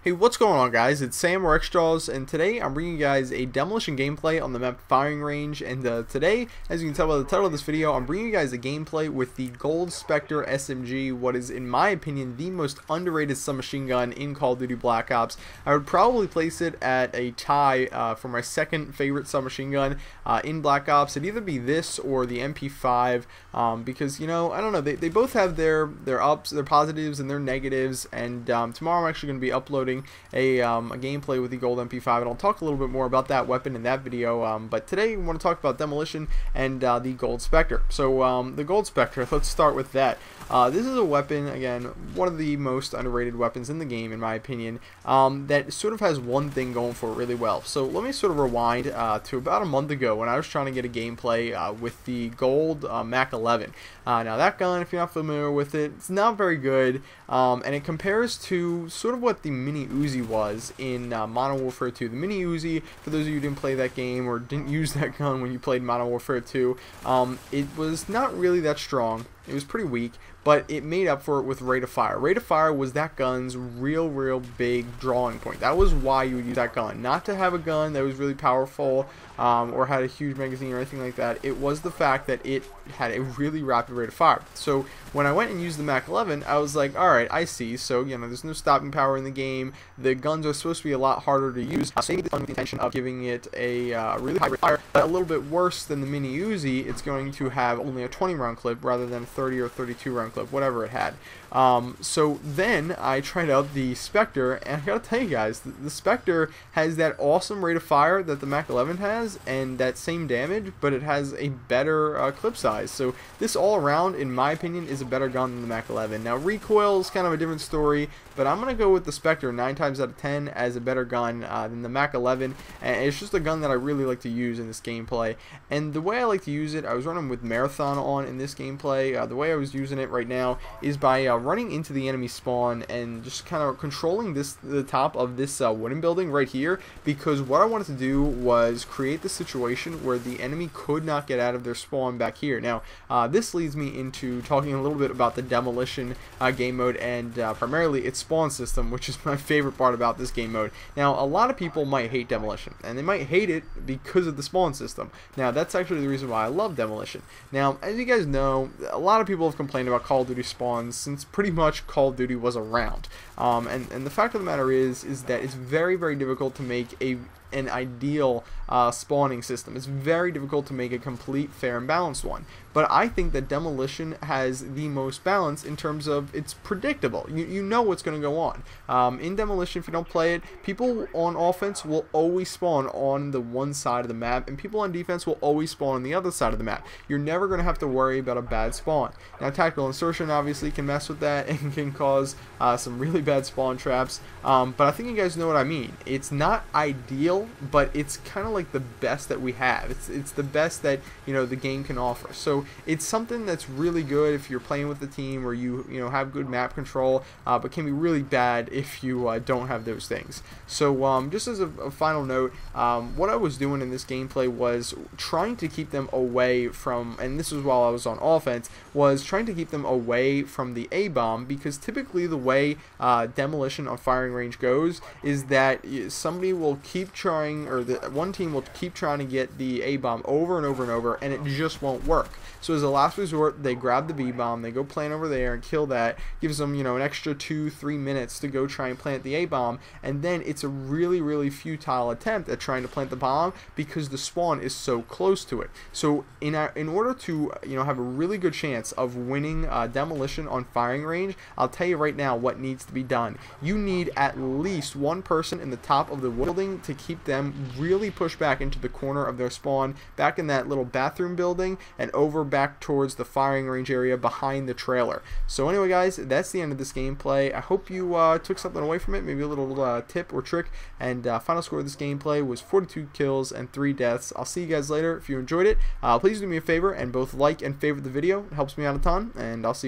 Hey, what's going on, guys? It's Sam or Extras, and today I'm bringing you guys a Demolition gameplay on the map Firing Range. And today, as you can tell by the title of this video, I'm bringing you guys a gameplay with the Gold Spectre SMG, what is, in my opinion, the most underrated submachine gun in Call of Duty Black Ops. I would probably place it at a tie for my second favorite submachine gun in Black Ops. It'd either be this or the MP5, because, you know, I don't know, they both have their ups, their positives, and their negatives. And tomorrow I'm actually going to be uploading a gameplay with the gold MP5, and I'll talk a little bit more about that weapon in that video, but today we want to talk about Demolition and the Gold Spectre. So the Gold Spectre, let's start with that. This is a weapon, again, one of the most underrated weapons in the game in my opinion, that sort of has one thing going for it really well. So let me sort of rewind to about a month ago when I was trying to get a gameplay with the gold Mac 11. Now that gun, if you're not familiar with it, it's not very good, and it compares to sort of what the Mini Uzi was in Modern Warfare 2. The Mini Uzi, for those of you who didn't play that game or didn't use that gun when you played Modern Warfare 2, it was not really that strong. It was pretty weak, but it made up for it with rate of fire. Rate of fire was that gun's real big drawing point. That was why you would use that gun. Not to have a gun that was really powerful or had a huge magazine or anything like that. It was the fact that it had a really rapid rate of fire. So when I went and used the Mac 11, I was like, alright, I see. So, you know, there's no stopping power in the game. The guns are supposed to be a lot harder to use. So maybe with the intention of giving it a really high rate of fire, but a little bit worse than the Mini Uzi, it's going to have only a 20 round clip rather than 30 or 32 round clip, whatever it had. So then I tried out the Spectre, and I gotta tell you guys, the Spectre has that awesome rate of fire that the Mac 11 has, and that same damage, but it has a better clip size. So this all around, in my opinion, is a better gun than the Mac 11. Now recoil is kind of a different story, but I'm gonna go with the Spectre 9 times out of 10 as a better gun than the Mac 11, and it's just a gun that I really like to use in this gameplay. And the way I like to use it, I was running with Marathon on in this gameplay. The way I was using it right now is by running into the enemy spawn and just kind of controlling the top of this wooden building right here, because what I wanted to do was create the situation where the enemy could not get out of their spawn back here. Now this leads me into talking a little bit about the Demolition game mode, and primarily its spawn system, which is my favorite part about this game mode. Now a lot of people might hate Demolition, and they might hate it because of the spawn system. Now that's actually the reason why I love Demolition. Now, as you guys know, a lot of people have complained about Call of Duty spawns since pretty much Call of Duty was around, and the fact of the matter is that it's very difficult to make an ideal spawning system. It's very difficult to make a complete, fair, and balanced one. But I think that Demolition has the most balance in terms of it's predictable. You know what's going to go on. In Demolition, if you don't play it, people on offense will always spawn on the one side of the map, and people on defense will always spawn on the other side of the map. You're never going to have to worry about a bad spawn. Now, tactical insertion obviously can mess with that and can cause some really bad spawn traps, but I think you guys know what I mean. It's not ideal, but it's kind of like the best that we have. It's the best that, you know, the game can offer. So it's something that's really good if you're playing with the team, or you know, have good map control, but can be really bad if you don't have those things. So just as a final note, what I was doing in this gameplay was trying to keep them away from, and this was while I was on offense, was trying to keep them away from the A-bomb, because typically the way Demolition on Firing Range goes is that somebody will keep trying, or one team will keep trying to get the A-bomb over and over, and it just won't work. So as a last resort, they grab the B-bomb, they go plant over there and kill that, gives them, you know, an extra 2-3 minutes to go try and plant the A-bomb, and then it's a really futile attempt at trying to plant the bomb because the spawn is so close to it. So in order to, you know, have a really good chance of winning Demolition on Firing Range, I'll tell you right now what needs to be done. You need at least one person in the top of the building to keep them really pushed back into the corner of their spawn, back in that little bathroom building, and over back towards the Firing Range area behind the trailer. So anyway, guys, that's the end of this gameplay. I hope you took something away from it, maybe a little tip or trick, and final score of this gameplay was 42 kills and 3 deaths. I'll see you guys later. If you enjoyed it, please do me a favor and both like and favorite the video. It helps me out a ton, and I'll see you